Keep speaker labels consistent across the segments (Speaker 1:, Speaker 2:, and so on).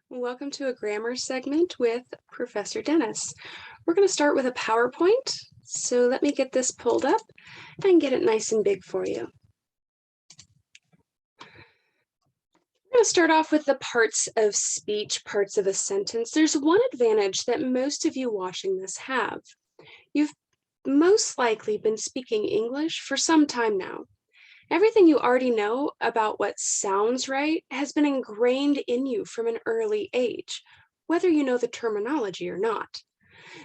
Speaker 1: Welcome to a grammar segment with Professor Dennis. We're going to start with a PowerPoint, so let me get this pulled up and get it nice and big for you. We're going to start off with the parts of speech, parts of a sentence. There's one advantage that most of you watching this have. You've most likely been speaking English for some time now. Everything you already know about what sounds right has been ingrained in you from an early age, whether you know the terminology or not.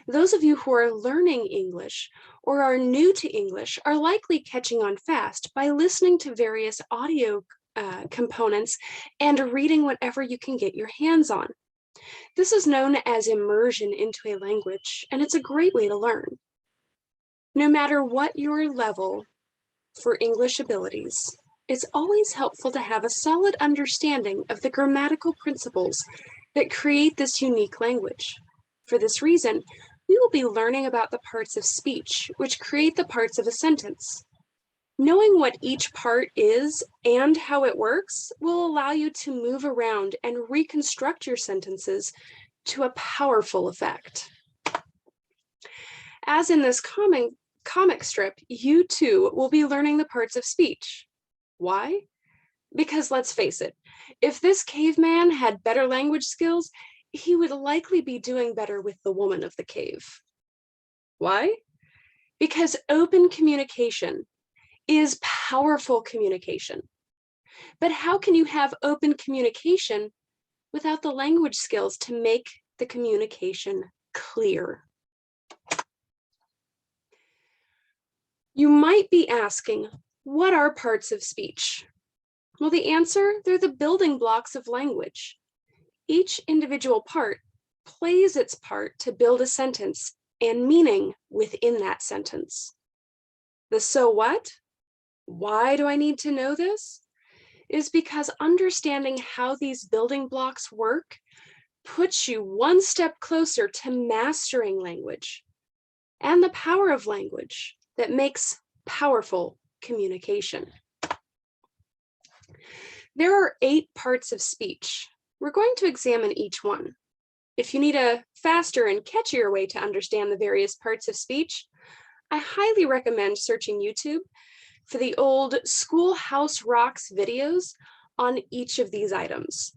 Speaker 1: Those of you who are learning English or are new to English are likely catching on fast by listening to various audio components and reading whatever you can get your hands on. This is known as immersion into a language, and it's a great way to learn. No matter what your level for English abilities, it's always helpful to have a solid understanding of the grammatical principles that create this unique language. For this reason, we will be learning about the parts of speech which create the parts of a sentence. Knowing what each part is and how it works will allow you to move around and reconstruct your sentences to a powerful effect. As in this comic strip, you too will be learning the parts of speech. Why? Because let's face it, if this caveman had better language skills, he would likely be doing better with the woman of the cave. Why? Because open communication is powerful communication. But how can you have open communication without the language skills to make the communication clear? You might be asking, what are parts of speech? Well, the answer, they're the building blocks of language. Each individual part plays its part to build a sentence and meaning within that sentence. The so what? Why do I need to know this? Is because understanding how these building blocks work puts you one step closer to mastering language and the power of language that makes powerful communication. There are 8 parts of speech. We're going to examine each one. If you need a faster and catchier way to understand the various parts of speech, I highly recommend searching YouTube for the old Schoolhouse Rocks videos on each of these items.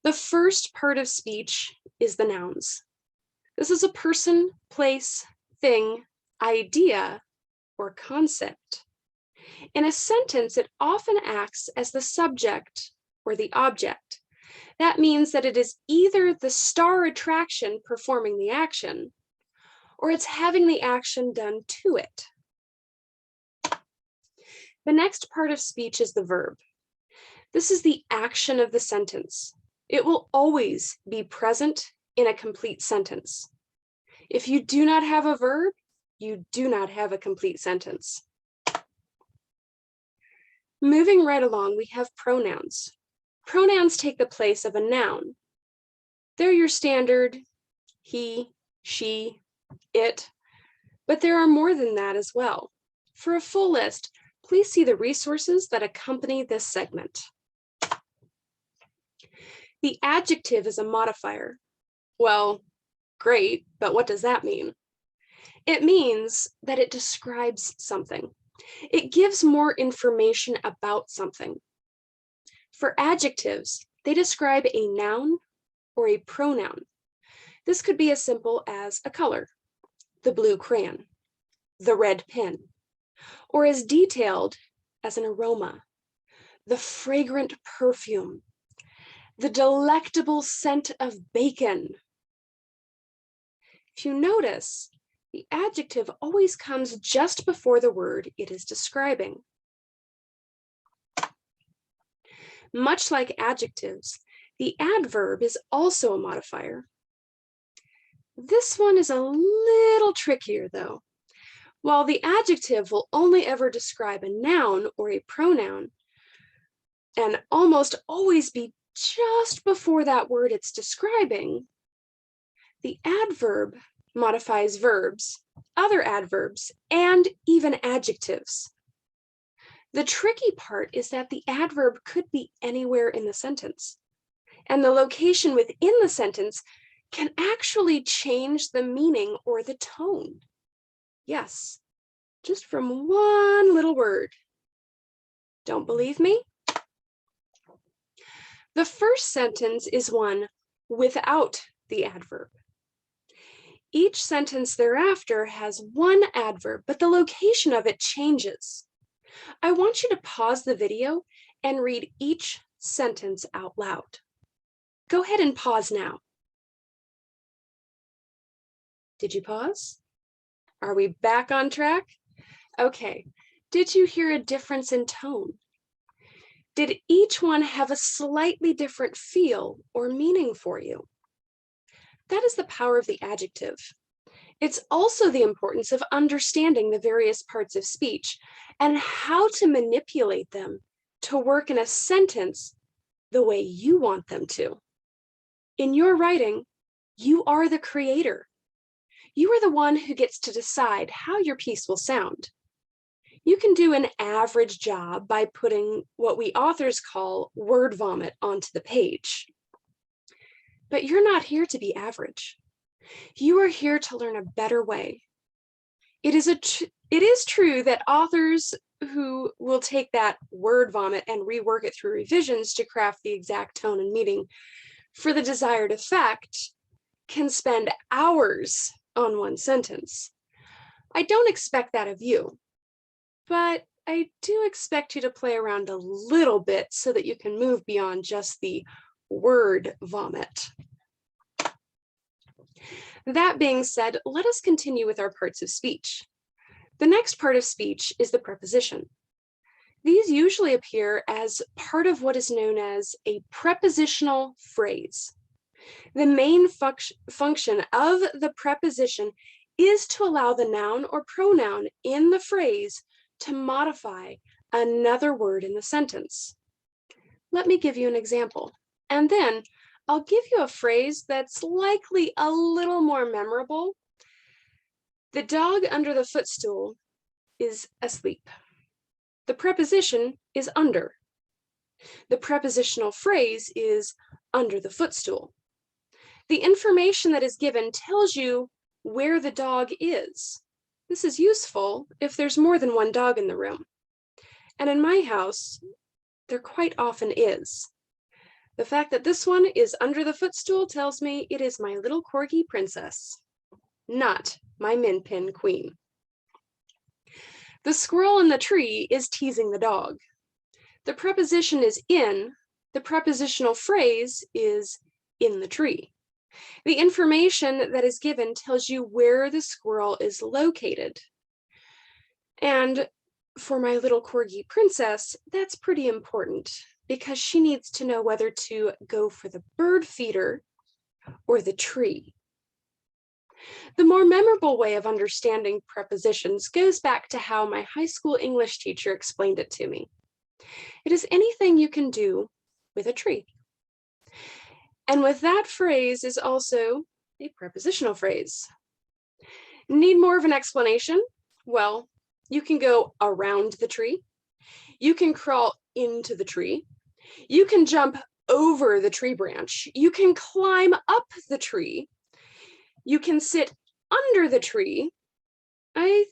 Speaker 1: The first part of speech is the nouns. This is a person, place, thing, idea, or concept. In a sentence, it often acts as the subject or the object. That means that it is either the star attraction performing the action, or it's having the action done to it. The next part of speech is the verb. This is the action of the sentence. It will always be present in a complete sentence. If you do not have a verb, you do not have a complete sentence. Moving right along, we have pronouns. Pronouns take the place of a noun. They're your standard he, she, it, but there are more than that as well. For a full list, please see the resources that accompany this segment. The adjective is a modifier. Well, great, but what does that mean? It means that it describes something. It gives more information about something. For adjectives, they describe a noun or a pronoun. This could be as simple as a color, the blue crayon, the red pen, or as detailed as an aroma, the fragrant perfume, the delectable scent of bacon. If you notice, the adjective always comes just before the word it is describing. Much like adjectives, the adverb is also a modifier. This one is a little trickier though. While the adjective will only ever describe a noun or a pronoun, and almost always be just before that word it's describing, the adverb modifies verbs, other adverbs, and even adjectives. The tricky part is that the adverb could be anywhere in the sentence, and the location within the sentence can actually change the meaning or the tone. Yes, just from one little word. Don't believe me? The first sentence is one without the adverb. Each sentence thereafter has one adverb, but the location of it changes. I want you to pause the video and read each sentence out loud. Go ahead and pause now. Did you pause? Are we back on track? Okay. Did you hear a difference in tone? Did each one have a slightly different feel or meaning for you? That is the power of the adjective. It's also the importance of understanding the various parts of speech and how to manipulate them to work in a sentence the way you want them to. In your writing, you are the creator. You are the one who gets to decide how your piece will sound. You can do an average job by putting what we authors call word vomit onto the page. But you're not here to be average. You are here to learn a better way. It is true that authors who will take that word vomit and rework it through revisions to craft the exact tone and meaning for the desired effect can spend hours on one sentence. I don't expect that of you, but I do expect you to play around a little bit so that you can move beyond just the word vomit. That being said, let us continue with our parts of speech. The next part of speech is the preposition. These usually appear as part of what is known as a prepositional phrase. The main function of the preposition is to allow the noun or pronoun in the phrase to modify another word in the sentence. Let me give you an example, and then I'll give you a phrase that's likely a little more memorable. The dog under the footstool is asleep. The preposition is under. The prepositional phrase is under the footstool. The information that is given tells you where the dog is. This is useful if there's more than one dog in the room. And in my house, there quite often is. The fact that this one is under the footstool tells me it is my little corgi princess, not my min pin queen. The squirrel in the tree is teasing the dog. The preposition is in. The prepositional phrase is in the tree. The information that is given tells you where the squirrel is located. And for my little corgi princess, that's pretty important because she needs to know whether to go for the bird feeder or the tree. The more memorable way of understanding prepositions goes back to how my high school English teacher explained it to me. It is anything you can do with a tree. And with that phrase is also a prepositional phrase. Need more of an explanation? Well, you can go around the tree. You can crawl into the tree. You can jump over the tree branch. You can climb up the tree. You can sit under the tree. I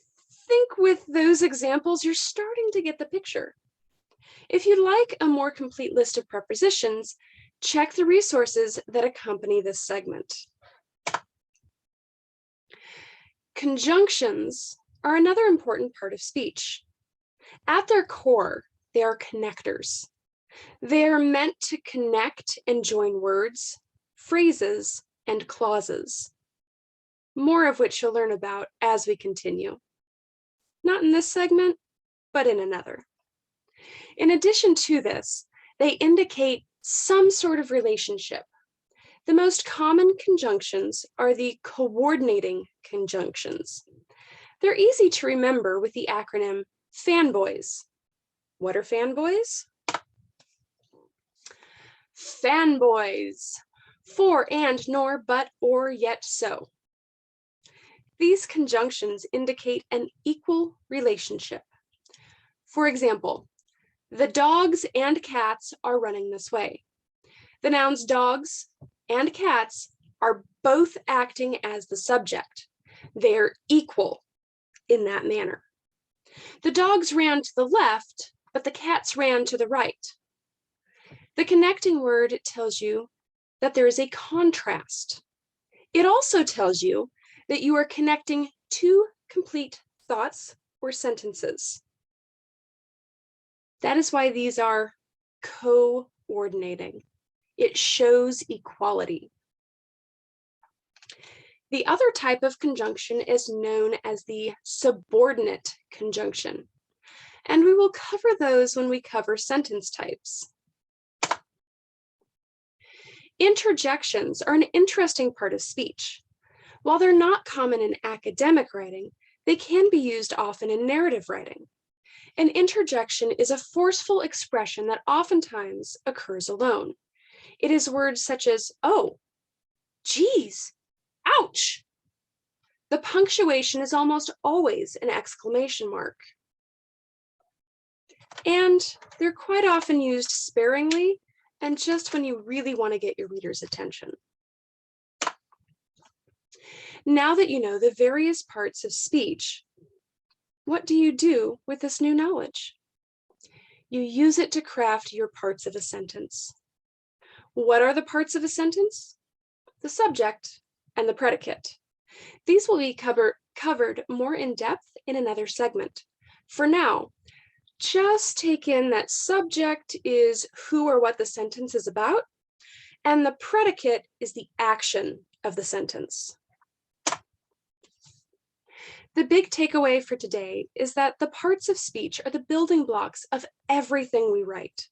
Speaker 1: think with those examples, you're starting to get the picture. If you'd like a more complete list of prepositions, check the resources that accompany this segment. Conjunctions are another important part of speech. At their core, they are connectors. They are meant to connect and join words, phrases, and clauses. More of which you'll learn about as we continue. Not in this segment, but in another. In addition to this, they indicate some sort of relationship. The most common conjunctions are the coordinating conjunctions. They're easy to remember with the acronym FANBOYS. What are FANBOYS? FANBOYS, for and nor, but, or, yet, so. These conjunctions indicate an equal relationship. For example, The dogs and cats are running this way. The nouns dogs and cats are both acting as the subject. They're equal in that manner. The dogs ran to the left, but the cats ran to the right. The connecting word tells you that there is a contrast. It also tells you that you are connecting two complete thoughts or sentences. That is why these are coordinating. It shows equality. The other type of conjunction is known as the subordinate conjunction, and we will cover those when we cover sentence types. Interjections are an interesting part of speech. While they're not common in academic writing, they can be used often in narrative writing. An interjection is a forceful expression that oftentimes occurs alone. It is words such as, oh, geez, ouch. The punctuation is almost always an exclamation mark. And they're quite often used sparingly and just when you really want to get your reader's attention. Now that you know the various parts of speech, what do you do with this new knowledge? You use it to craft your parts of a sentence. What are the parts of a sentence? The subject and the predicate. These will be covered more in depth in another segment. For now, just take in that subject is who or what the sentence is about, and the predicate is the action of the sentence. The big takeaway for today is that the parts of speech are the building blocks of everything we write.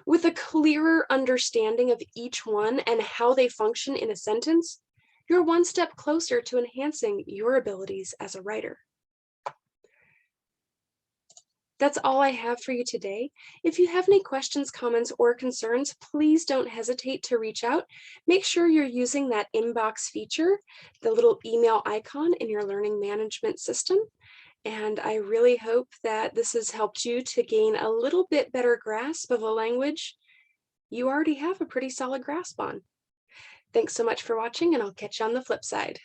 Speaker 1: With a clearer understanding of each one and how they function in a sentence, you're one step closer to enhancing your abilities as a writer. That's all I have for you today. If you have any questions, comments, or concerns, please don't hesitate to reach out. Make sure you're using that inbox feature, the little email icon in your learning management system. And I really hope that this has helped you to gain a little bit better grasp of a language you already have a pretty solid grasp on. Thanks so much for watching, and I'll catch you on the flip side.